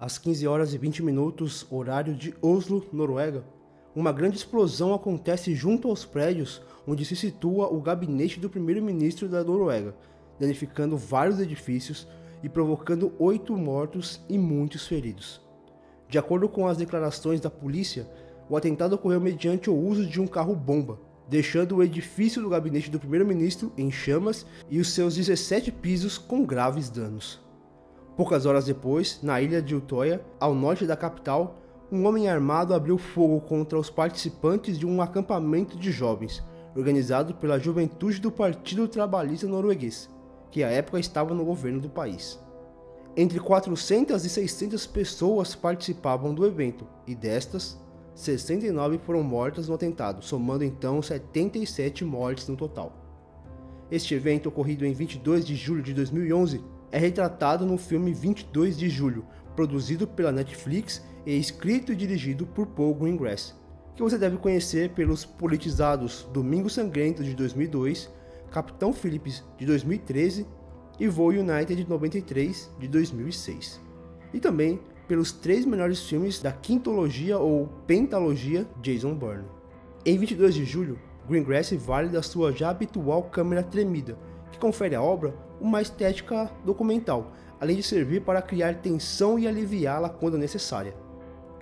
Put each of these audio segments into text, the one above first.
Às 15 horas e 20 minutos, horário de Oslo, Noruega, uma grande explosão acontece junto aos prédios onde se situa o gabinete do primeiro-ministro da Noruega, danificando vários edifícios e provocando 8 mortos e muitos feridos. De acordo com as declarações da polícia, o atentado ocorreu mediante o uso de um carro-bomba, deixando o edifício do gabinete do primeiro-ministro em chamas e os seus 17 pisos com graves danos. Poucas horas depois, na ilha de Utoya, ao norte da capital, um homem armado abriu fogo contra os participantes de um acampamento de jovens, organizado pela juventude do Partido Trabalhista Norueguês, que à época estava no governo do país. Entre 400 e 600 pessoas participavam do evento, e destas, 69 foram mortas no atentado, somando então 77 mortes no total. Este evento, ocorrido em 22 de julho de 2011, é retratado no filme 22 de Julho, produzido pela Netflix e escrito e dirigido por Paul Greengrass, que você deve conhecer pelos politizados Domingo Sangrento de 2002, Capitão Phillips de 2013 e Voo United 93 de 2006. E também pelos 3 melhores filmes da quintologia ou pentalogia Jason Bourne. Em 22 de julho, Greengrass vale da sua já habitual câmera tremida, que confere à obra uma estética documental, além de servir para criar tensão e aliviá-la quando necessária.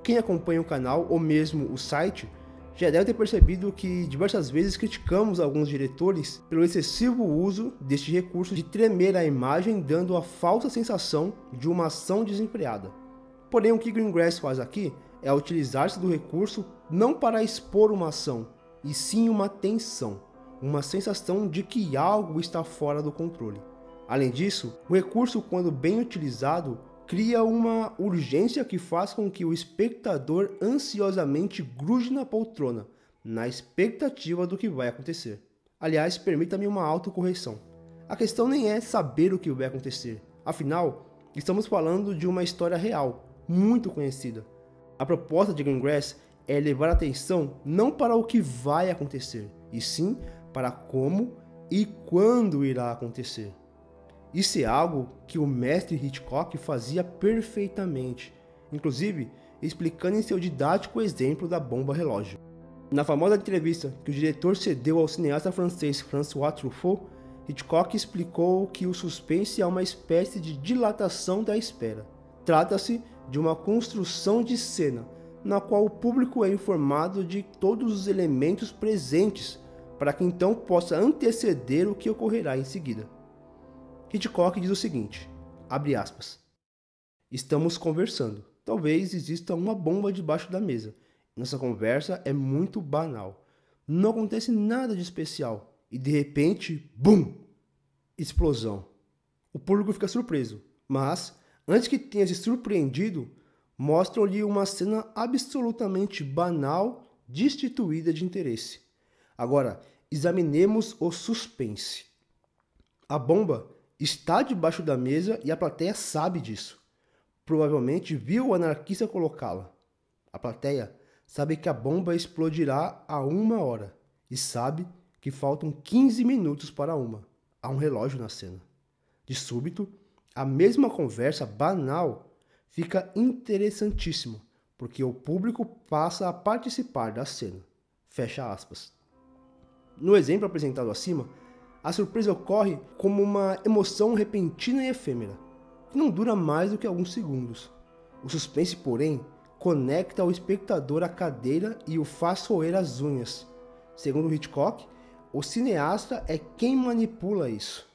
Quem acompanha o canal ou mesmo o site já deve ter percebido que diversas vezes criticamos alguns diretores pelo excessivo uso deste recurso de tremer a imagem, dando a falsa sensação de uma ação desenfreada. Porém, o que Greengrass faz aqui é utilizar-se do recurso não para expor uma ação, e sim uma tensão, uma sensação de que algo está fora do controle. Além disso, o recurso, quando bem utilizado, cria uma urgência que faz com que o espectador ansiosamente grude na poltrona, na expectativa do que vai acontecer. Aliás, permita-me uma autocorreção. A questão nem é saber o que vai acontecer, afinal, estamos falando de uma história real, muito conhecida. A proposta de Greengrass é levar a atenção não para o que vai acontecer, e sim para como e quando irá acontecer. Isso é algo que o mestre Hitchcock fazia perfeitamente, inclusive explicando em seu didático exemplo da bomba relógio. Na famosa entrevista que o diretor cedeu ao cineasta francês François Truffaut, Hitchcock explicou que o suspense é uma espécie de dilatação da espera. Trata-se de uma construção de cena, na qual o público é informado de todos os elementos presentes, para que então possa anteceder o que ocorrerá em seguida. Hitchcock diz o seguinte, abre aspas, estamos conversando, talvez exista uma bomba debaixo da mesa. Nossa conversa é muito banal, não acontece nada de especial, e de repente, BUM! Explosão. O público fica surpreso, mas, antes que tenha se surpreendido, mostram-lhe uma cena absolutamente banal, destituída de interesse. Agora, examinemos o suspense. A bomba está debaixo da mesa e a plateia sabe disso. Provavelmente viu o anarquista colocá-la. A plateia sabe que a bomba explodirá a 1 hora e sabe que faltam 15 minutos para 1. Há um relógio na cena. De súbito, a mesma conversa banal fica interessantíssima, porque o público passa a participar da cena. Fecha aspas. No exemplo apresentado acima, a surpresa ocorre como uma emoção repentina e efêmera, que não dura mais do que alguns segundos. O suspense, porém, conecta o espectador à cadeira e o faz roer as unhas. Segundo Hitchcock, o cineasta é quem manipula isso.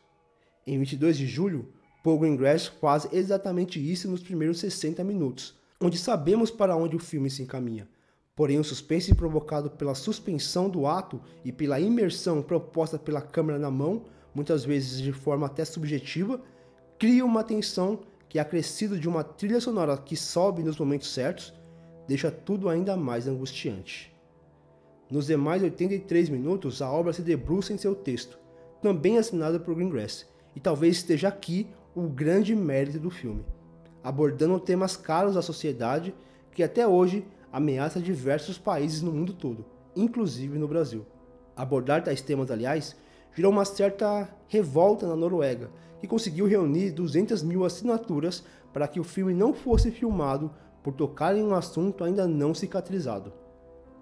Em 22 de julho, Paul Greengrass faz exatamente isso nos primeiros 60 minutos, onde sabemos para onde o filme se encaminha. Porém, o suspense provocado pela suspensão do ato e pela imersão proposta pela câmera na mão, muitas vezes de forma até subjetiva, cria uma tensão que, acrescido de uma trilha sonora que sobe nos momentos certos, deixa tudo ainda mais angustiante. Nos demais 83 minutos, a obra se debruça em seu texto, também assinado por Greengrass, e talvez esteja aqui o grande mérito do filme, abordando temas caros à sociedade que até hoje ameaça diversos países no mundo todo, inclusive no Brasil. Abordar tais temas, aliás, gerou uma certa revolta na Noruega, que conseguiu reunir 200 mil assinaturas para que o filme não fosse filmado por tocar em um assunto ainda não cicatrizado.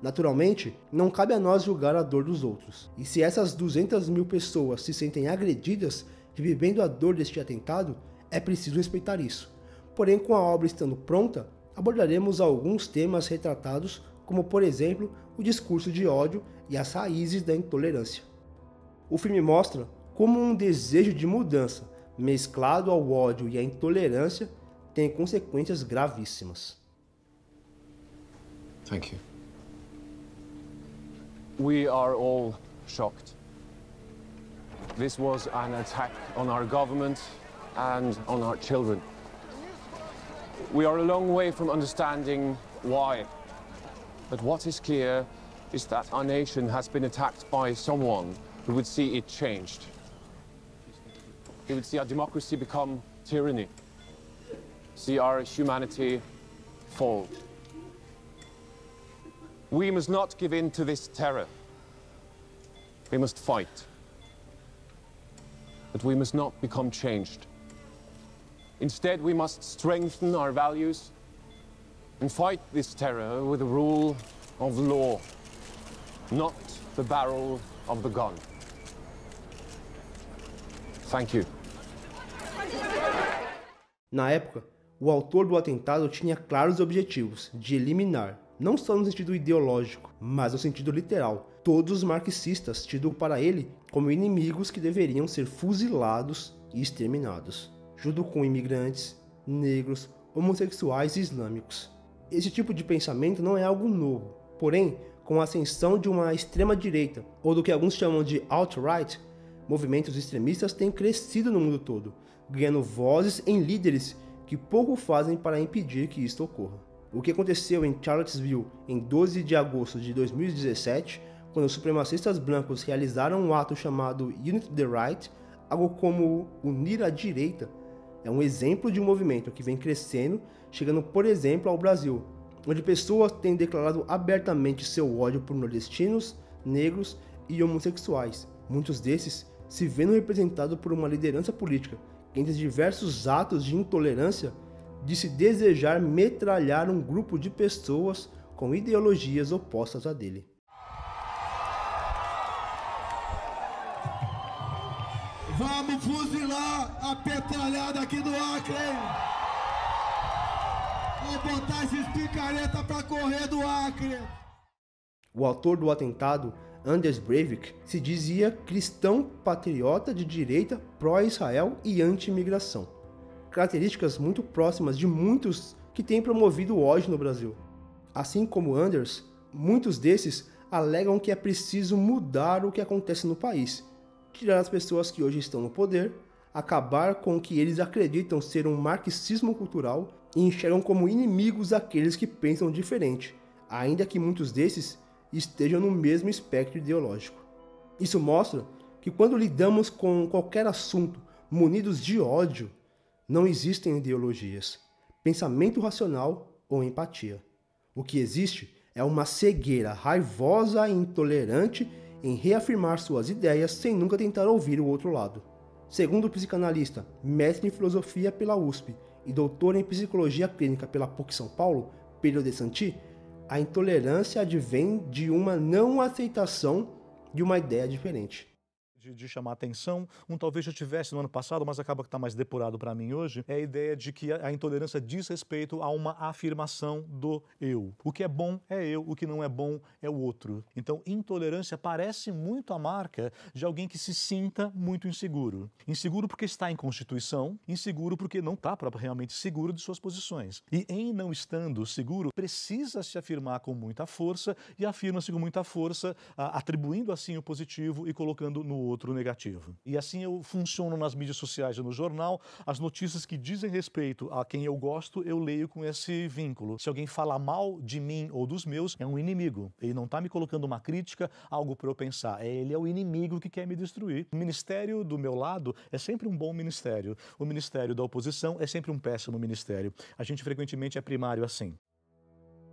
Naturalmente, não cabe a nós julgar a dor dos outros, e se essas 200 mil pessoas se sentem agredidas revivendo a dor deste atentado, é preciso respeitar isso. Porém, com a obra estando pronta, abordaremos alguns temas retratados, como por exemplo, o discurso de ódio e as raízes da intolerância. O filme mostra como um desejo de mudança, mesclado ao ódio e à intolerância, tem consequências gravíssimas. Thank you. We are all shocked. This was an attack on our government and on our children. We are a long way from understanding why. But what is clear is that our nation has been attacked by someone who would see it changed. He would see our democracy become tyranny, see our humanity fall. We must not give in to this terror. We must fight. But we must not become changed. Instead, we must strengthen our values and fight this terror with the rule of law, not the barrel of the gun. Thank you. Na época, o autor do atentado tinha claros objetivos de eliminar, não só no sentido ideológico, mas no sentido literal, todos os marxistas, tidos para ele como inimigos que deveriam ser fuzilados e exterminados, junto com imigrantes, negros, homossexuais e islâmicos. Esse tipo de pensamento não é algo novo, porém, com a ascensão de uma extrema-direita, ou do que alguns chamam de alt-right, movimentos extremistas têm crescido no mundo todo, ganhando vozes em líderes que pouco fazem para impedir que isto ocorra. O que aconteceu em Charlottesville em 12 de agosto de 2017, quando os supremacistas brancos realizaram um ato chamado Unite the Right, algo como unir a direita, é um exemplo de um movimento que vem crescendo, chegando, por exemplo, ao Brasil, onde pessoas têm declarado abertamente seu ódio por nordestinos, negros e homossexuais. Muitos desses se vendo representados por uma liderança política, que entre diversos atos de intolerância, disse desejar metralhar um grupo de pessoas com ideologias opostas à dele. Vamos fuzilar a petralhada aqui do Acre, hein? Vou botar esses picareta pra correr do Acre. O autor do atentado, Anders Breivik, se dizia cristão patriota de direita, pró-Israel e anti-imigração. Características muito próximas de muitos que têm promovido o ódio no Brasil. Assim como Anders, muitos desses alegam que é preciso mudar o que acontece no país, tirar as pessoas que hoje estão no poder, acabar com o que eles acreditam ser um marxismo cultural e enxergam como inimigos aqueles que pensam diferente, ainda que muitos desses estejam no mesmo espectro ideológico. Isso mostra que quando lidamos com qualquer assunto munidos de ódio, não existem ideologias, pensamento racional ou empatia. O que existe é uma cegueira raivosa e intolerante em reafirmar suas ideias sem nunca tentar ouvir o outro lado. Segundo o psicanalista, mestre em filosofia pela USP e doutor em psicologia clínica pela PUC São Paulo, Pedro de Santi, a intolerância advém de uma não aceitação de uma ideia diferente. De chamar atenção, talvez já tivesse no ano passado, mas acaba que está mais depurado para mim hoje, é a ideia de que a intolerância diz respeito a uma afirmação do eu. O que é bom é eu, o que não é bom é o outro. Então, intolerância parece muito a marca de alguém que se sinta muito inseguro. Inseguro porque está em Constituição, inseguro porque não está realmente seguro de suas posições. E em não estando seguro, precisa se afirmar com muita força e afirma-se com muita força, atribuindo assim o positivo e colocando no outro negativo. E assim eu funciono nas mídias sociais e no jornal. As notícias que dizem respeito a quem eu gosto, eu leio com esse vínculo. Se alguém fala mal de mim ou dos meus, é um inimigo. Ele não está me colocando uma crítica, algo para eu pensar. Ele é o inimigo que quer me destruir. O ministério do meu lado é sempre um bom ministério. O ministério da oposição é sempre um péssimo ministério. A gente frequentemente é primário assim.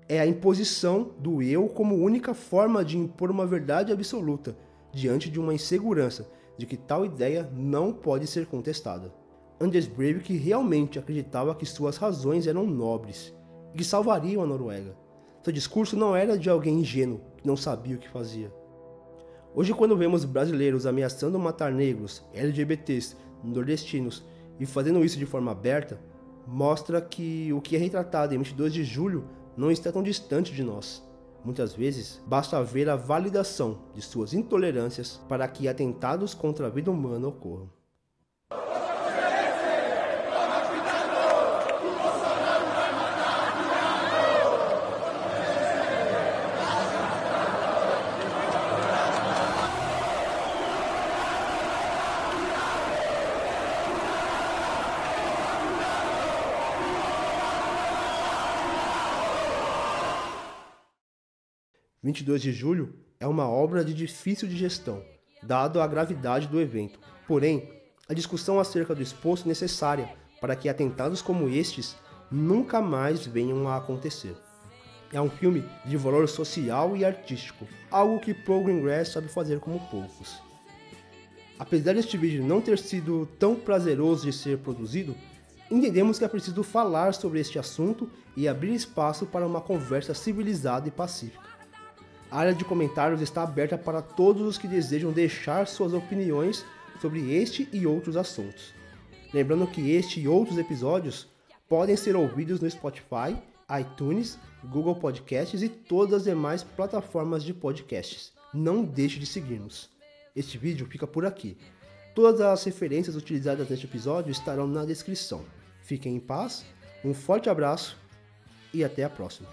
É a imposição do eu como única forma de impor uma verdade absoluta, diante de uma insegurança de que tal ideia não pode ser contestada. Anders Breivik realmente acreditava que suas razões eram nobres e que salvariam a Noruega. Seu discurso não era de alguém ingênuo que não sabia o que fazia. Hoje, quando vemos brasileiros ameaçando matar negros, LGBTs, nordestinos e fazendo isso de forma aberta, mostra que o que é retratado em 22 de julho não está tão distante de nós. Muitas vezes, basta ver a validação de suas intolerâncias para que atentados contra a vida humana ocorram. « 22 de julho é uma obra de difícil digestão, dado a gravidade do evento. Porém, a discussão acerca do exposto é necessária para que atentados como estes nunca mais venham a acontecer. É um filme de valor social e artístico, algo que Paul Greengrass sabe fazer como poucos. Apesar deste vídeo não ter sido tão prazeroso de ser produzido, entendemos que é preciso falar sobre este assunto e abrir espaço para uma conversa civilizada e pacífica. A área de comentários está aberta para todos os que desejam deixar suas opiniões sobre este e outros assuntos. Lembrando que este e outros episódios podem ser ouvidos no Spotify, iTunes, Google Podcasts e todas as demais plataformas de podcasts. Não deixe de seguir-nos. Este vídeo fica por aqui. Todas as referências utilizadas neste episódio estarão na descrição. Fiquem em paz, um forte abraço e até a próxima.